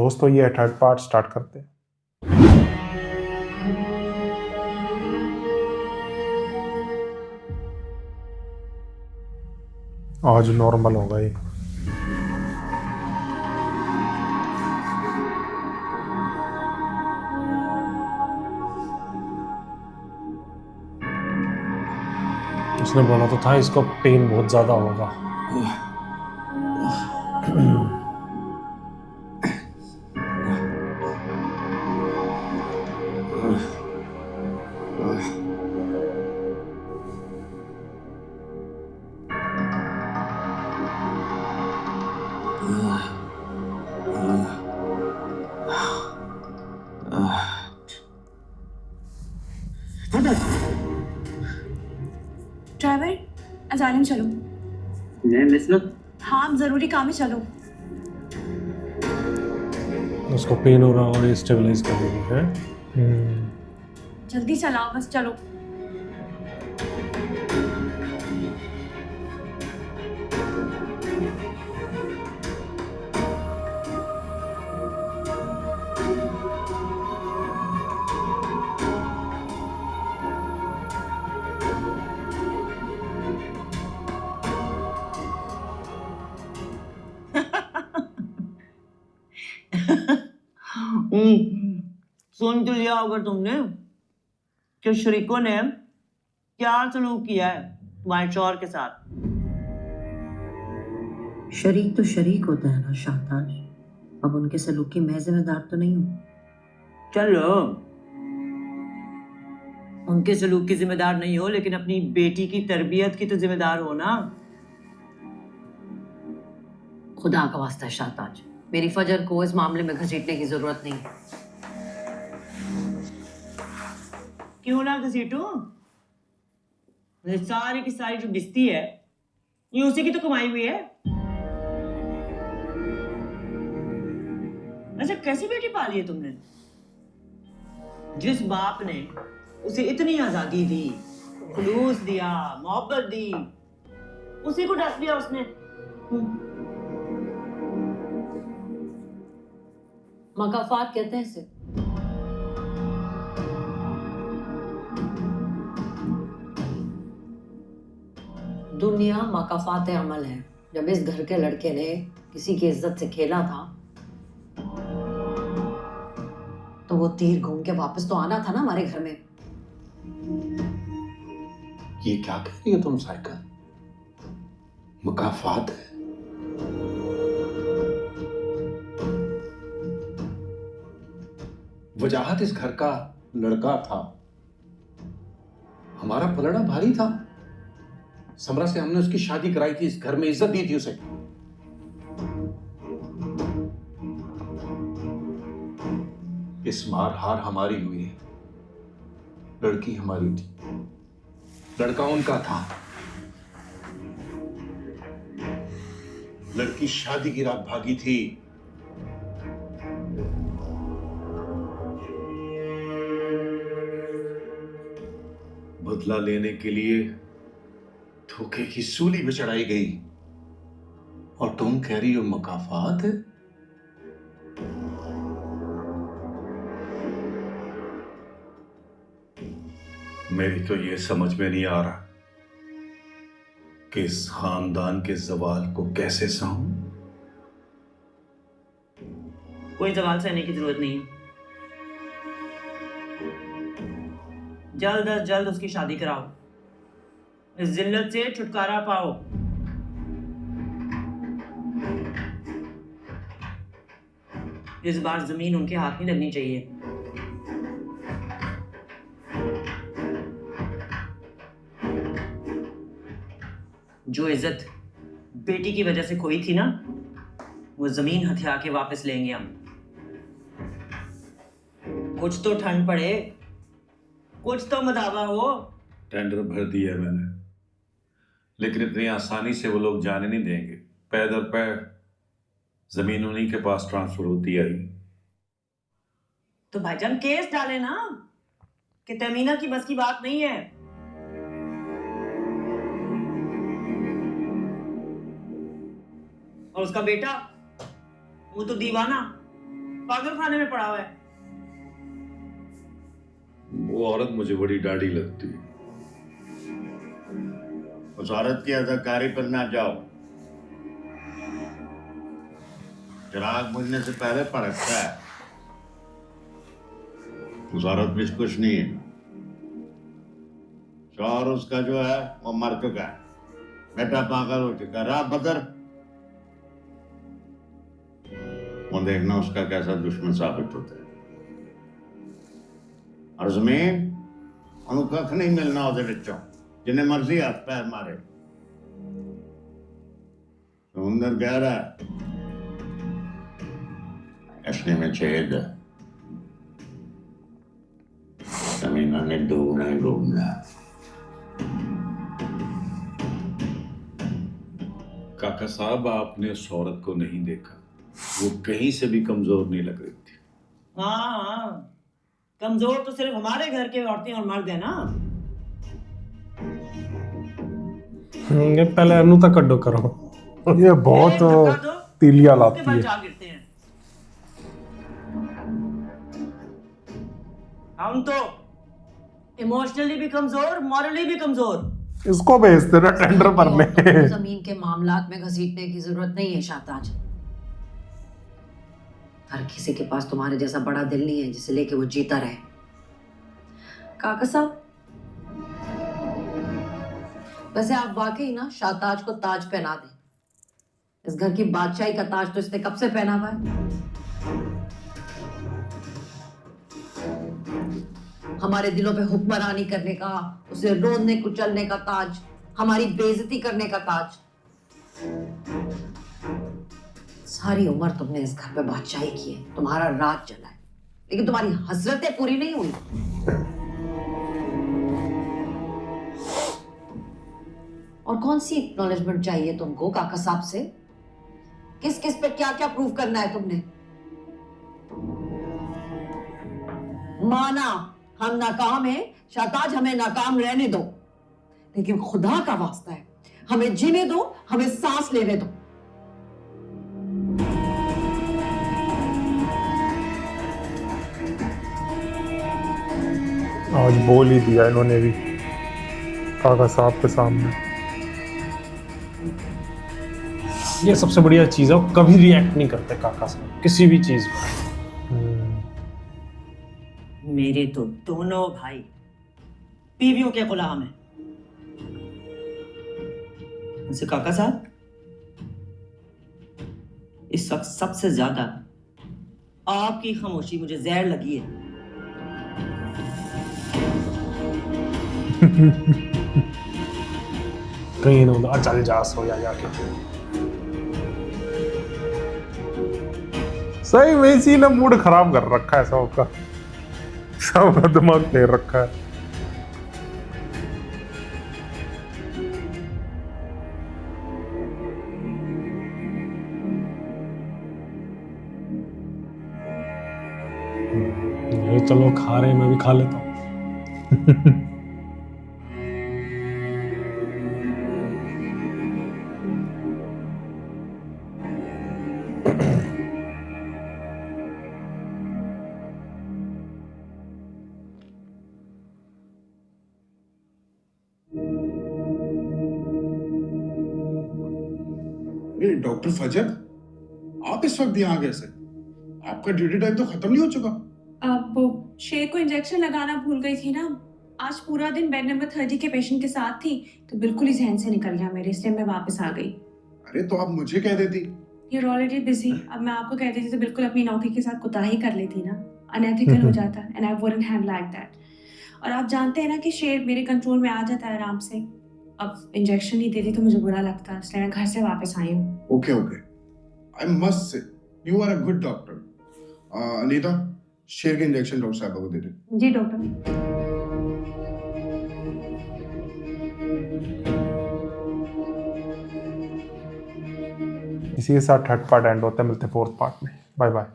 दोस्तों ये third part start करते हैं। आज नॉर्मल होगा ये। उसने बोला तो था इसको पेन बहुत ज्यादा होगा। ड्राइवर अजालिम चलो। मैं मिसना हाँ जरूरी काम है, चलो। उसको पेन हो रहा और ये स्टेबलाइज कर रही है। जल्दी चलाओ, बस चलो। सुन तो लिया होगा तुमने कि शरीकों ने क्या सलूक किया है तुम्हारे शौहर के साथ। शरीक तो शरीक होता है ना शाहताज। अब उनके सलूक की मैं जिम्मेदार तो नहीं हूँ। चलो उनके सलूक की जिम्मेदार नहीं हो, लेकिन अपनी बेटी की तरबियत की तो जिम्मेदार हो ना। खुदा का वास्ता है शाहताज, मेरी फजर को इस मामले में घसीटने की जरूरत नहीं। क्यों ना घसीटू? सारी की सारी जो बिस्ती है ये उसी की तो कमाई हुई है। अच्छा कैसी बेटी पाली है तुमने? जिस बाप ने उसे इतनी आजादी दी, खुलूस दिया, मोहब्बत दी, उसी को डस दिया उसने। मकाफात कहते हैं इसे। दुनिया मकाफात अमल है। जब इस घर के लड़के ने किसी की इज्जत से खेला था तो वो तीर घूम के वापस तो आना था ना हमारे घर में। ये क्या कह रही हो तुम साइका? मुकाफात है? वजाहत इस घर का लड़का था, हमारा पलड़ा भारी था। समरा से हमने उसकी शादी कराई थी, इस घर में इज्जत दी थी उसे। इस मार हार हमारी हुई है, लड़की हमारी थी, लड़का उनका था। लड़की शादी की रात भागी थी। बदला लेने के लिए धोखे की सूली पे चढ़ाई गई, और तुम कह रही हो मुकाफात है? मेरी तो ये समझ में नहीं आ रहा कि इस खानदान के जवाल को कैसे सहूं। कोई जवाल सहने की जरूरत नहीं है। जल्द अज जल्द उसकी शादी कराओ, इस जिल्लत से छुटकारा पाओ। इस बार जमीन उनके हाथ नहीं लगनी चाहिए। जो इज्जत बेटी की वजह से खोई थी ना, वो जमीन हथिया के वापस लेंगे हम। कुछ तो ठंड पड़े, कुछ तो मदावा हो। टेंडर भर दिया मैंने, लेकिन इतनी आसानी से वो लोग जाने नहीं देंगे। पै दर पै जमीन उन्हीं के पास ट्रांसफर होती आई। तो भाईजान केस डाले ना कि तमीना की बस की बात नहीं है। और उसका बेटा वो तो दीवाना, पागल खाने में पड़ा हुआ है। वो औरत मुझे बड़ी डाढ़ी लगती है। उस औरत की अदाकारी पर ना जाओ। चिराग बुझने से पहले भड़कता है। उस औरत में कुछ नहीं है। शौहर उसका जो है वो मर चुका है, बेटा पागल हो चुका है। रात बदर वो देखना उसका कैसा दुश्मन साबित होता है। और जमीन ਉਹਨੂੰ ਕੱਖ नहीं मिलना ਉਹਦੇ ਵਿੱਚੋਂ, जिन्हें मर्जी हाथ पैर मारे। समुंदर गहरा है, असली में छेद है। जमीन ने डूबना ही डूबना है। काका साहब, आपने उस औरत को नहीं देखा, वो कहीं से भी कमजोर नहीं लग रही थी। हाँ, कमजोर तो सिर्फ हमारे घर के औरतें और मर्द है ना। ये पहले अनु तक कड्डो करो। ये बहुत धक्का दो, तीलिया उसके लाती बाद है। जा गिरते हैं। हम तो इमोशनली भी कमजोर, मॉरली भी कमजोर। इसको भेज देना टेंडर भरने। औरतों को जमीन के मामलात में घसीटने की जरूरत नहीं है शाहताज। हर किसी के पास तुम्हारे जैसा बड़ा दिल नहीं है जिसे लेके वो जीता रहे। काका साहब, वैसे आप वाकई ना शाहताज को ताज पहना दें। इस घर की बादशाही का ताज तो इसने कब से पहना हुआ है। हमारे दिलों पे हुक्मरानी करने का, उसे रोने कुचलने का ताज, हमारी बेइज्जती करने का ताज। सारी उम्र तुमने इस घर पे बादशाही की है, तुम्हारा राज चला है, लेकिन तुम्हारी हसरतें पूरी नहीं हुई। और कौन सी एक्नॉलेजमेंट चाहिए तुमको काका साहब से? किस किस पे क्या क्या प्रूव करना है तुमने? माना हम नाकाम हैं, शाहताज हमें नाकाम रहने दो, लेकिन खुदा का वास्ता है हमें जीने दो, हमें सांस लेने दो। आज बोल ही दिया इन्होंने भी काका साहब के सामने। ये सबसे बढ़िया चीज है, वो कभी रिएक्ट नहीं करते काका साहब किसी भी चीज में। मेरे तो दोनों भाई बीवियों के गुलाम हैं। वैसे काका साहब, इस वक्त सबसे ज्यादा आपकी खामोशी मुझे जहर लगी है। कहीं ना उधर चल जा, सो या जाके। सही में इसी ने मूड खराब कर रखा है सबका, सबका दिमाग फेर रखा है। ये चलो खा रहे, मैं भी खा लेता हूँ। डॉक्टर फजर, आप इस वक्त यहाँ कैसे? आपका ड्यूटी टाइम तो खत्म नहीं हो चुका? अब वो शेर को इंजेक्शन लगाना भूल गई थी ना। आज पूरा दिन बेड नंबर 30 के पेशेंट के साथ थी, तो बिल्कुल ही जहन से निकल गया मेरे, इसलिए मैं वापस आ गई। अरे तो आप मुझे कह देती। You're already busy। अब मैं आपको कह देती तो बिल्कुल अपनी नौकरी के साथ कुताही कर लेती ना, अनएथिकल हो जाता, and I wouldn't have liked that। और आप जानते हैं ना कि शेर मेरे कंट्रोल में आ जाता है आराम से। अब इंजेक्शन नहीं देती तो मुझे बुरा लगता, इसलिए मैं घर से वापस आई हूँ। Okay okay, I must say you are a good doctor. Anita, शेर के इंजेक्शन डॉक्टर साहब को दे दे। जी डॉक्टर। इसी के साथ थर्ड पार्ट एंड होता है, मिलते हैं फोर्थ पार्ट में। Bye bye.